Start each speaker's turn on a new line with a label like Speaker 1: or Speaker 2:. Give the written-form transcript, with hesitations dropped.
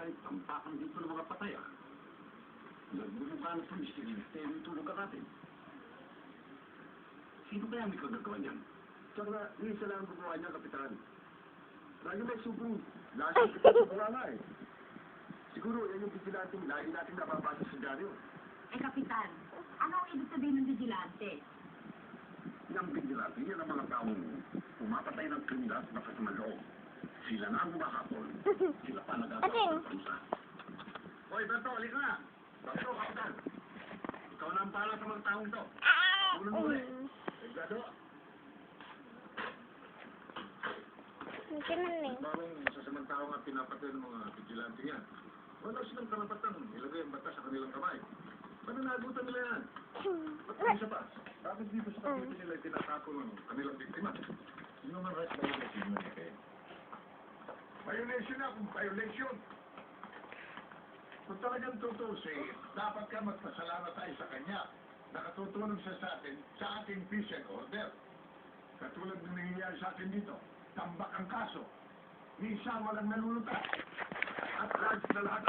Speaker 1: kahit tampakan dito ng mga patay, ah. Nagbulong ka na sa mistirin, yung tulog ka natin. Sino kaya may kagagawa niyan?
Speaker 2: Tsaka, isa lang ang gumawa niya, Kapitan. Lagi may subo. Lagi kita gumawa nga eh. Siguro, yan yung vigilanting lagi natin nababasa sa dyaryo.
Speaker 3: Eh, Kapitan, ano ang ibig sabihin ng vigilante?
Speaker 1: Yung bigilati, yan ang mga taong pumapatay ng kriminal na kasamang loob. Sila na ang humahapon. Sila pa nagagawa ng bansa. Hoy, Berto, halika na. Berto, kapitan. Ikaw na ang pala sa mga taong to. Tulong mo ulit. Berto.
Speaker 2: Parang masasamang tao nga pinapatay ng mga vigilante yan. Wala silang karapatan. Ilagay ang batas sa kanilang kamay. Pananagutan nila yan. At isa pa, bakit dito sa kapito nila tinatako ng kanilang biktima?
Speaker 1: Human rights violation mo niya kayo.
Speaker 2: Violation na kung violation. Kung talagang tutusin, dapat ka magpasalamat tayo sa kanya. Nakatutulong siya sa atin, sa ating peace and order. Katulad ng nangyayari sa atin dito, tambak ang kaso. Minsan walang nalulutas. At lahat na lahat